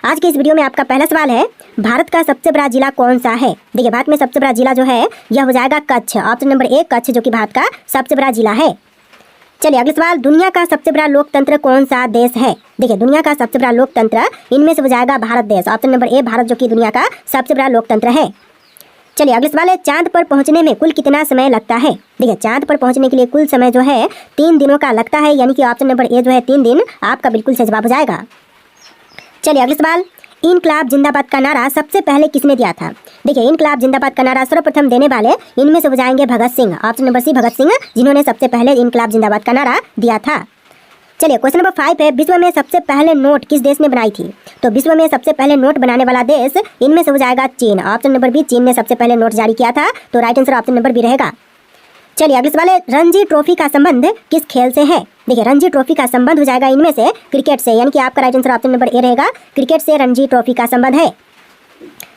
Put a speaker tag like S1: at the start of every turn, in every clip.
S1: आज के इस वीडियो में आपका पहला सवाल है, भारत का सबसे बड़ा जिला कौन सा है। देखिए, भारत में सबसे बड़ा जिला जो है यह हो जाएगा Kutch. Option number A Kutch, जो कि भारत का सबसे बड़ा जिला है। चलिए अगला सवाल, दुनिया का सबसे बड़ा लोकतंत्र कौन सा देश है। देखिए, दुनिया का सबसे बड़ा लोकतंत्र इनमें से हो जाएगा भारत देश। ऑप्शन नंबर ए भारत, जो कि दुनिया का सबसे बड़ा लोकतंत्र है। चलिए अगला सवाल है, चांद पर पहुंचने में कुल कितना समय लगता है। देखिए, चांद पर पहुंचने के लिए कुल समय जो है 3 दिनों का लगता है, यानी कि ऑप्शन नंबर ए जो है 3 दिन आपका बिल्कुल सही जवाब हो जाएगा। चलिए अगला सवाल, इनकलाब जिंदाबाद का नारा सबसे पहले किसने दिया था। देखिए, इनकलाब जिंदाबाद का नारा सर्वप्रथम देने वाले इनमें से हो जाएंगे भगत सिंह। ऑप्शन नंबर सी भगत सिंह, जिन्होंने सबसे पहले इनकलाब जिंदाबाद का नारा दिया था। चलिए क्वेश्चन नंबर 5 है, विश्व में सबसे पहले नोट किस देश ने बनाई थी। तो विश्व में सबसे पहले नोट बनाने वाला देश इनमें से हो जाएगा चीन। ऑप्शन नंबर बी, चीन ने सबसे पहले नोट जारी किया था। तो right answer option number B रहेगा। चलिए अगले सवाल है, रणजी ट्रॉफी का संबंध किस खेल से है। देखिए, रणजी ट्रॉफी का संबंध हो जाएगा इनमें से क्रिकेट से, यानी कि आपका right answer option number A रहेगा। क्रिकेट से रणजी ट्रॉफी का संबंध है।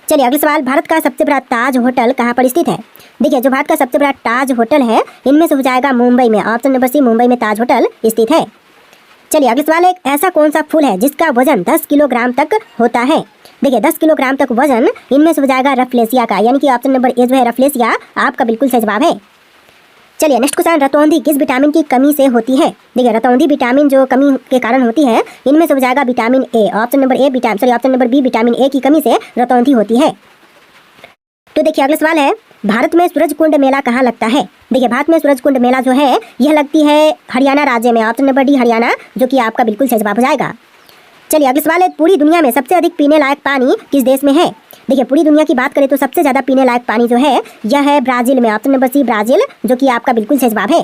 S1: चलिए अगले सवाल, भारत का सबसे बड़ा ताज होटल कहाँ पर स्थित है। देखिए, जो भारत का सबसे बड़ा ताज होटल है इनमें से हो जाएगा मुंबई में। ऑप्शन नंबर सी, मुंबई में ताज होटल स्थित है। चलिए अगले सवाल, एक ऐसा कौन सा फूल है जिसका वजन 10 किलोग्राम तक होता है। देखिए, 10 किलोग्राम तक वजन इनमें से हो जाएगा रफलेसिया का, यानी कि ऑप्शन नंबर ए जो है रफलेसिया आपका बिल्कुल सही जवाब है। चलिए नेक्स्ट क्वेश्चन, रतौंधी किस विटामिन की कमी से होती है। देखिए, रतौंधी विटामिन जो कमी के कारण होती है इनमें से हो जाएगा vitamin A. Option number B vitamin A की कमी से रतौंधी होती है। तो देखिए अगला सवाल है, भारत में सूरजकुंड मेला कहाँ लगता है। देखिए, भारत में सूरजकुंड मेला जो है यह लगती है हरियाणा राज्य में। ऑप्शन नंबर डी हरियाणा, जो कि आपका बिल्कुल सही जवाब हो जाएगा। चलिए अगला सवाल है, पूरी दुनिया में सबसे अधिक पीने लायक पानी किस देश में है। देखिए, पूरी दुनिया की बात करें तो सबसे ज्यादा पीने लायक पानी जो है यह है ब्राजील में। ऑप्शन नंबर सी ब्राजील, जो कि आपका बिल्कुल सही जवाब है।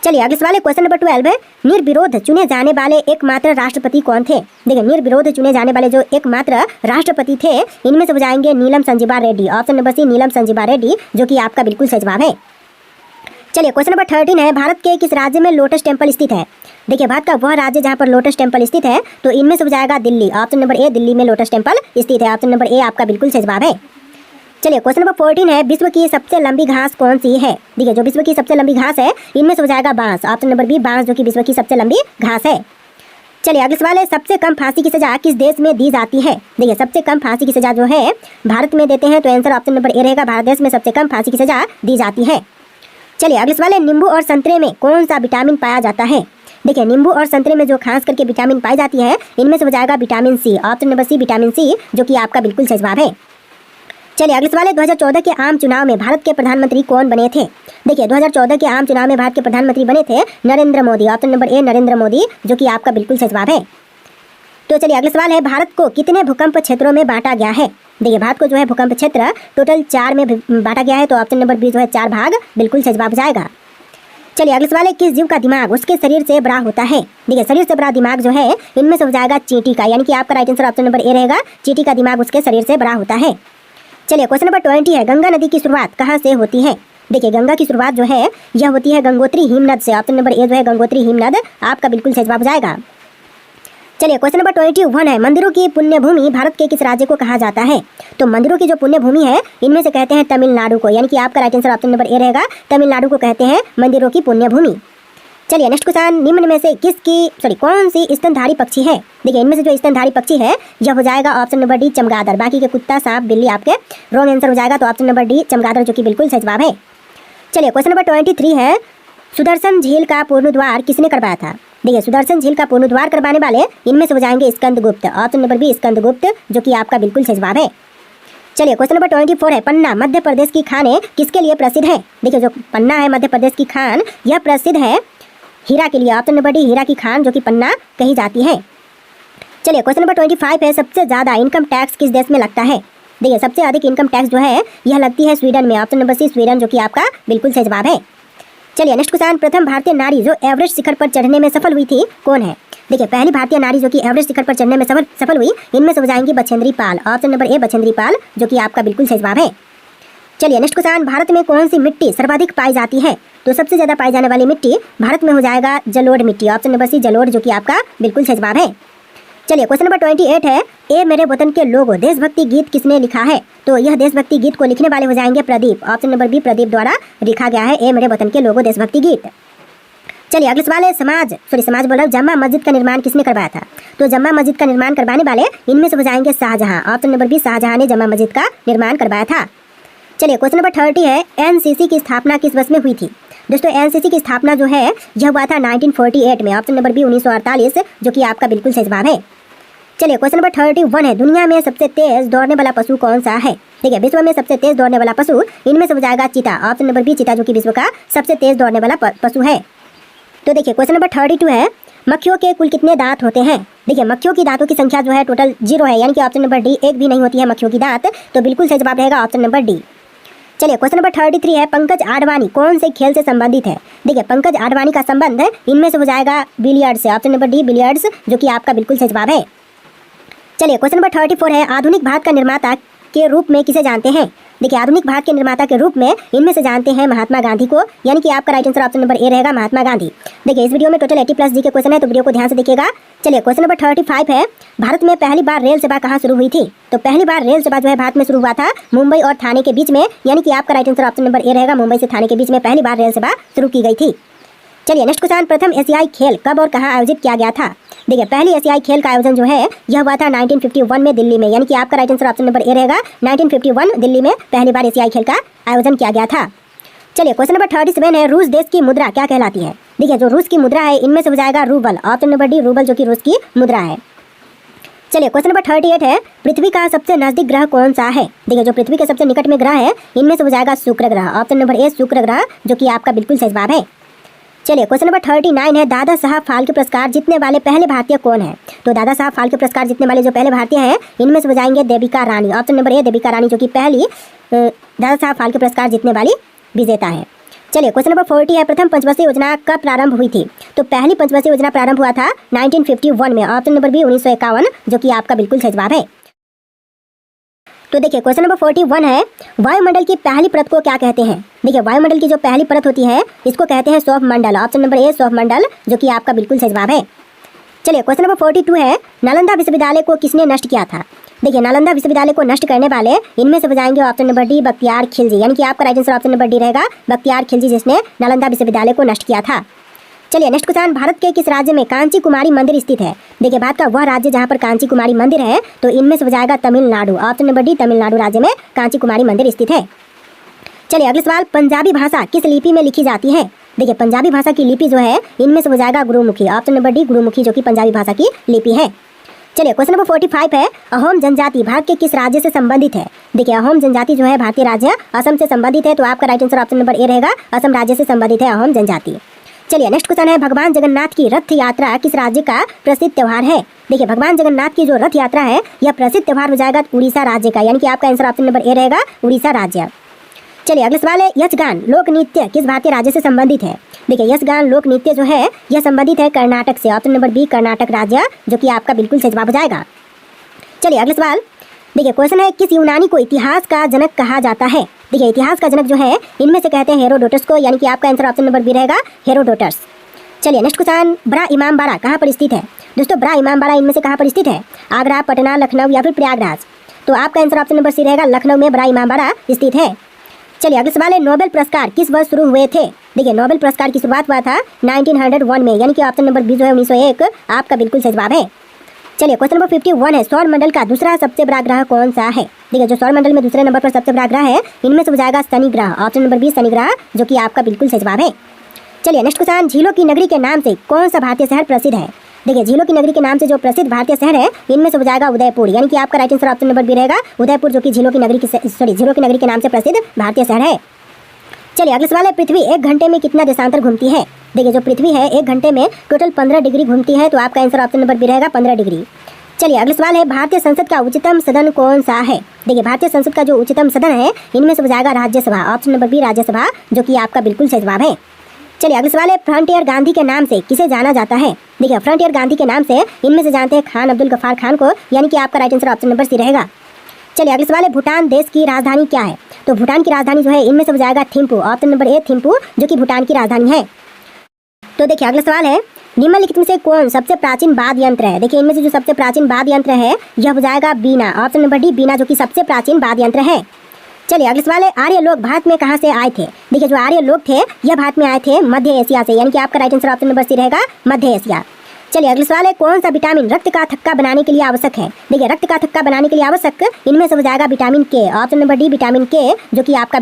S1: चलिए अगले सवाल है, क्वेश्चन नंबर 12 है, निर्विरोध चुने जाने वाले एकमात्र राष्ट्रपति कौन थे। देखिए, निर्विरोध चुने जाने वाले जो एकमात्र राष्ट्रपति थे इनमें से हो जाएंगे Neelam Sanjiva Reddy. Option number C Neelam Sanjiva Reddy, जो कि आपका बिल्कुल सही जवाब है। चलिए क्वेश्चन नंबर 13 है, भारत के किस राज्य में लोटस टेम्पल स्थित है। देखिए, भारत का वह राज्य जहां पर लोटस टेम्पल स्थित है तो इनमें से हो जाएगा Delhi. Option number A Delhi में लोटस टेम्पल स्थित है। ऑप्शन नंबर ए आपका बिल्कुल सही जवाब है। चलिए क्वेश्चन नंबर 14 है, विश्व की सबसे लंबी घास कौन सी है। देखिए, जो विश्व की सबसे लंबी घास है इनमें से हो जाएगा बांस। ऑप्शन नंबर बी बांस, जो कि विश्व की सबसे लंबी घास है। चलिए अगला सवाल है, सबसे कम फांसी की सजा किस देश में दी जाती है। देखिए, सबसे कम फांसी की सजा जो है भारत में देते हैं, तो आंसर ऑप्शन नंबर ए रहेगा। भारत देश में सबसे कम फांसी की सजा दी जाती है। चलिए अगला सवाल है, नींबू और संतरे में कौन सा विटामिन पाया जाता है। देखिए, नींबू और संतरे में जो खास करके विटामिन पाई जाती है इनमें से हो जाएगा vitamin C. Option number C vitamin C, जो कि आपका बिल्कुल सही जवाब है। चलिए अगला सवाल है, 2014 के आम चुनाव में भारत के प्रधानमंत्री कौन बने थे। देखिए, 2014 के आम चुनाव में भारत के प्रधानमंत्री बने थे Narendra Modi. Option number A Narendra Modi, जो कि आपका बिल्कुल सही जवाब है। तो चलिए अगला सवाल है, भारत को कितने भूकंप क्षेत्रों में बांटा गया है। देखिए, भारत को जो है भूकंप क्षेत्र टोटल 4 में बांटा गया है। तो ऑप्शन नंबर बी जो है 4 भाग बिल्कुल सही जवाब हो जाएगा। चलिए अगला सवाल है, किस जीव का दिमाग उसके शरीर से बड़ा होता है। देखिए, शरीर से बड़ा दिमाग जो है इनमें से हो जाएगा चींटी का, यानी कि आपका right answer option number A रहेगा। चींटी का दिमाग उसके शरीर से बड़ा होता है। चलिए क्वेश्चन नंबर 20 है, गंगा नदी की शुरुआत कहाँ से होती है। देखिए, गंगा की शुरुआत जो है यह होती है गंगोत्री हिमनद से। ऑप्शन नंबर ए जो है गंगोत्री हिमनद आपका बिल्कुल सही जवाब हो जाएगा। चलिए क्वेश्चन नंबर 21 है, मंदिरों की पुण्य भूमि भारत के किस राज्य को कहा जाता है। तो मंदिरों की जो पुण्य भूमि है इनमें से कहते हैं तमिलनाडु को, यानी कि आपका right answer option number A रहेगा। तमिलनाडु को कहते हैं मंदिरों की पुण्य भूमि। चलिए नेक्स्ट क्वेश्चन, निम्न में से कौन सी स्तनधारी पक्षी है। देखिए, इनमें से जो स्तनधारी पक्षी है यह हो जाएगा ऑप्शन नंबर डी चमगादड़। बाकी के कुत्ता सांप बिल्ली आपके रॉन्ग आंसर हो जाएगा। तो ऑप्शन नंबर डी चमगादड़, जो कि बिल्कुल सही जवाब है। चलिए क्वेश्चन नंबर 23 है, सुदर्शन झील का पुनरुद्धार किसने करवाया था। देखिए, सुदर्शन झील का पुनरुद्धार करवाने वाले इनमें से हो जाएंगे Skandagupta. Option number B Skandagupta, जो कि आपका बिल्कुल सही जवाब है। चलिए क्वेश्चन नंबर 24 है, पन्ना मध्य प्रदेश की खान किसके लिए प्रसिद्ध है। देखिए, जो पन्ना है मध्य प्रदेश की खान यह प्रसिद्ध है हीरा के लिए। ऑप्शन नंबर डी हीरा की खान, जो कि पन्ना कही जाती है। चलिए क्वेश्चन नंबर 25 है, सबसे ज्यादा इनकम टैक्स किस देश में लगता है। देखिए, सबसे अधिक इनकम टैक्स जो है यह लगती है स्वीडन में। ऑप्शन नंबर सी स्वीडन, जो कि आपका बिल्कुल सही जवाब है। चलिए नेक्स्ट क्वेश्चन, प्रथम भारतीय नारी जो एवरेस्ट शिखर पर चढ़ने में सफल हुई थी कौन है। देखिए, पहली भारतीय नारी जो कि एवरेस्ट शिखर पर चढ़ने में सफल हुई इनमें से हो जाएंगी Bachendri Pal. Option number A Bachendri Pal, जो कि आपका बिल्कुल सही जवाब है। चलिए नेक्स्ट क्वेश्चन, भारत में कौन सी मिट्टी सर्वाधिक पाई जाती है। तो सबसे ज्यादा पाई जाने वाली मिट्टी भारत में हो जाएगा जलोढ़ मिट्टी। ऑप्शन नंबर सी जलोढ़, जो कि आपका बिल्कुल सही जवाब है। चलिए क्वेश्चन नंबर 28 है, ए मेरे वतन के लोगो देशभक्ति गीत किसने लिखा है। तो यह देशभक्ति गीत को लिखने वाले हो जाएंगे Pradeep. Option number B Pradeep द्वारा लिखा गया है ए मेरे वतन के लोगो देशभक्ति गीत। चलिए अगला सवाल है समाज बोल रहा हूँ, जम्मा मस्जिद का निर्माण किसने करवाया था? तो जम्मा मस्जिद का निर्माण करवाने वाले इनमें से हो जाएंगे Shah Jahan. Option number B, Shah Jahan ने जम्मा मस्जिद का निर्माण करवाया था। चलिए क्वेश्चन नंबर 30 है, एनसीसी की स्थापना किस वर्ष में हुई थी? दोस्तों एनसीसी की स्थापना जो है यह हुआ था 1948 में। ऑप्शन नंबर बी 1948, जो कि आपका बिल्कुल सही जवाब है। चलिए क्वेश्चन नंबर 31 है, दुनिया में सबसे तेज दौड़ने वाला पशु कौन सा है? देखिए विश्व में सबसे तेज दौड़ने वाला पशु इनमें से हो जाएगा चीता। ऑप्शन नंबर बी, चीता, जो कि विश्व का सबसे तेज दौड़ने वाला पशु है। तो देखिए क्वेश्चन नंबर 32 है, मक्खियों के कुल कितने दांत होते हैं? देखिए मक्खियों की दांतों की संख्या जो है टोटल 0 है, यानी कि ऑप्शन नंबर डी, एक भी नहीं होती है मक्खियों की दांत, तो बिल्कुल सही जवाब रहेगा ऑप्शन नंबर डी। चलिए क्वेश्चन नंबर 33 है, पंकज आडवाणी कौन से खेल से संबंधित है? देखिए पंकज आडवाणी का संबंध इनमें से हो जाएगा बिलियर्ड्स से। ऑप्शन नंबर डी, बिलियर्ड्स, जो कि आपका बिल्कुल सही जवाब है। चलिए क्वेश्चन नंबर 34 है, आधुनिक भारत का निर्माता के रूप में किसे जानते हैं? देखिए आधुनिक भारत के निर्माता के रूप में इनमें से जानते हैं महात्मा गांधी को, यानी कि आपका right answer option number A रहेगा, महात्मा गांधी। देखिए इस वीडियो में टोटल 80+ जी के क्वेश्चन है, तो वीडियो को ध्यान से देखिएगा। चलिए क्वेश्चन नंबर 35 है, भारत में पहली बार रेल सेवा कहाँ शुरू हुई थी? तो पहली बार रेल सेवा जो है भारत में शुरू हुआ था मुंबई और थाने के बीच में, यानी कि आपका right answer option number A रहेगा, मुंबई से थाने के बीच में पहली बार रेल सेवा शुरू की गई थी। चलिए नेक्स्ट क्वेश्चन, प्रथम एशियाई खेल कब और कहाँ आयोजित किया गया था? देखिए पहली एशियाई खेल का आयोजन जो है यह हुआ था 1951 में दिल्ली में, यानी कि आपका right answer option number A रहेगा, 1951 दिल्ली में पहली बार एशियाई खेल का आयोजन किया गया था। चलिए क्वेश्चन नंबर 37 है, रूस देश की मुद्रा क्या कहलाती है? देखिए जो रूस की मुद्रा है इनमें से हो जाएगा rouble. Option number D, rouble, जो कि रूस की मुद्रा है। चलिए क्वेश्चन नंबर 38 है, पृथ्वी का सबसे नजदीक ग्रह कौन सा है? देखिए जो पृथ्वी के सबसे निकट में ग्रह है इनमें से हो जाएगा शुक्र ग्रह। ऑप्शन नंबर ए, शुक्र ग्रह, जो कि आपका बिल्कुल सही जवाब है। चलिए क्वेश्चन नंबर 39 है, दादा साहब फाल्के पुरस्कार जीतने वाले पहले भारतीय कौन है? तो दादा साहब फाल्के पुरस्कार जीतने वाले जो पहले भारतीय हैं इनमें से हो जाएंगे Devika Rani. Option number A, Devika Rani, जो कि पहली दादा साहब फाल्के पुरस्कार जीतने वाली विजेता है। चलिए क्वेश्चन नंबर 40 है, प्रथम पंचवर्षीय योजना कब प्रारंभ हुई थी? तो पहली पंचवर्षीय योजना प्रारंभ हुआ था 1951 में। ऑप्शन नंबर बी 1951, जो कि आपका बिल्कुल सही जवाब है। तो देखिए क्वेश्चन नंबर 41 है, वायुमंडल की पहली परत को क्या कहते हैं? देखिए वायुमंडल की जो पहली परत होती है इसको कहते हैं सौरमंडल। ऑप्शन नंबर ए, सौरमंडल, जो कि आपका बिल्कुल सही जवाब है। चलिए क्वेश्चन नंबर 42 है, नालंदा विश्वविद्यालय को किसने नष्ट किया था? देखिए नालंदा विश्वविद्यालय को नष्ट करने वाले इनमें से हो जाएंगे option number D, Bakhtiyar Khilji, यानी कि आपका right answer option number D रहेगा, बख्तियार खिलजी, जिसने नालंदा विश्वविद्यालय को नष्ट किया था। चलिए नेक्स्ट क्वेश्चन, भारत के किस राज्य में कांची कुमारी मंदिर स्थित है? देखिए भारत का वह राज्य जहाँ पर कांची कुमारी मंदिर है, तो इनमें से हो जाएगा Tamil Nadu. Option number D, Tamil Nadu राज्य में कांची कुमारी मंदिर स्थित है। चलिए अगला सवाल, पंजाबी भाषा किस लिपि में लिखी जाती है? देखिए पंजाबी भाषा की लिपि जो है इनमें से हो जाएगा Gurmukhi. Option number D, Gurmukhi, जो कि पंजाबी भाषा की लिपि है। चलिए क्वेश्चन नंबर 45 है, अहोम जनजाति भारत के किस राज्य से संबंधित है? देखिए अहोम जनजाति जो है भारतीय राज्य असम से संबंधित है, तो आपका right answer option number A रहेगा, असम राज्य से संबंधित है अहोम जनजाति। चलिए नेक्स्ट क्वेश्चन है, भगवान जगन्नाथ की रथ यात्रा किस राज्य का प्रसिद्ध त्योहार है? देखिए भगवान जगन्नाथ की जो रथ यात्रा है यह प्रसिद्ध त्योहार हो जाएगा उड़ीसा राज्य का, यानी कि आपका आंसर ऑप्शन नंबर ए रहेगा, उड़ीसा राज्य। चलिए अगला सवाल है, यक्षगान लोक नृत्य किस भारतीय राज्य से संबंधित है? देखिए यक्षगान लोक नृत्य जो है यह संबंधित है कर्नाटक से। ऑप्शन नंबर बी, कर्नाटक राज्य, जो कि आपका बिल्कुल सही जवाब हो जाएगा। चलिए अगला सवाल, देखिए क्वेश्चन है, किस यूनानी को इतिहास का जनक कहा जाता है? देखिए इतिहास का जनक जो है इनमें से कहते हैं हेरोडोटस को, यानी कि आपका आंसर ऑप्शन नंबर बी रहेगा, हेरोडोटस। चलिए नेक्स्ट क्वेश्चन, बड़ा इमामबाड़ा कहाँ पर स्थित है? दोस्तों बड़ा इमामबाड़ा इनमें से कहाँ पर स्थित है? आगरा, पटना, लखनऊ या फिर प्रयागराज? तो आपका आंसर ऑप्शन नंबर सी रहेगा, लखनऊ में बड़ा इमामबाड़ा स्थित है। चलिए अगला सवाल है, नोबेल पुरस्कार किस वर्ष शुरू हुए थे? देखिए नोबेल पुरस्कार की शुरुआत हुआ था 1901 में, यानी कि ऑप्शन नंबर बी जो है 1901 आपका बिल्कुल सही जवाब है। चलिए क्वेश्चन नंबर 51 है, सौर मंडल का दूसरा सबसे बड़ा ग्रह कौन सा है? देखिए जो सौर मंडल में दूसरे नंबर पर सबसे बड़ा ग्रह है इनमें से हो जाएगा शनि ग्रह। ऑप्शन नंबर बी, शनि ग्रह, जो कि आपका बिल्कुल सही जवाब है। चलिए नेक्स्ट क्वेश्चन, झीलों की नगरी के नाम से कौन सा भारतीय शहर प्रसिद्ध है? देखिए झीलों की नगरी के नाम से जो प्रसिद्ध भारतीय शहर है इनमें से हो जाएगा उदयपुर, यानी कि आपका right answer option number B रहेगा, उदयपुर, जो कि झीलों की नगरी के नाम से प्रसिद्ध भारतीय शहर है। चलिए अगला सवाल है, पृथ्वी 1 घंटे में कितना देशांतर घूमती है? देखिए जो पृथ्वी है 1 घंटे में टोटल 15 डिग्री घूमती है, तो आपका आंसर ऑप्शन नंबर बी रहेगा, 15 डिग्री। चलिए अगला सवाल है, भारतीय संसद का उच्चतम सदन कौन सा है? देखिए भारतीय संसद का जो उच्चतम सदन है इनमें से हो जाएगा Rajya Sabha. Option number B, Rajya Sabha, जो कि आपका बिल्कुल सही जवाब है। चलिए अगला सवाल है, फ्रंटियर गांधी के नाम से किसे जाना जाता है? देखिए फ्रंटियर गांधी के नाम से इनमें से जानते हैं खान अब्दुल गफ्फार खान को, यानी कि आपका right answer option number C रहेगा। चलिए अगला सवाल है, भूटान देश की राजधानी क्या है? तो भूटान की राजधानी जो है इनमें से हो जाएगा Thimphu. Option number A, Thimphu, जो कि भूटान की राजधानी है। तो देखिए अगला सवाल है, निम्नलिखित में से कौन सबसे प्राचीन वाद्य यंत्र है? देखिए इनमें से जो सबसे प्राचीन वाद्य यंत्र है यह हो जाएगा बीना। ऑप्शन नंबर डी, बीना, जो कि सबसे प्राचीन वाद्य यंत्र है। चलिए अगले सवाल है, आर्य लोग भारत में कहाँ से आए थे? देखिए जो आर्य लोग थे यह भारत में आए थे मध्य एशिया से, यानी कि आपका right answer option number C रहेगा मध्य एशिया। चलिए अगले सवाल है, कौन सा विटामिन रक्त का थक्का बनाने के लिए आवश्यक है? देखिए रक्त का थक्का बनाने के लिए आवश्यक इनमें से हो जाएगा विटामिन के, ऑप्शन नंबर डी विटामिन के, जो कि आपका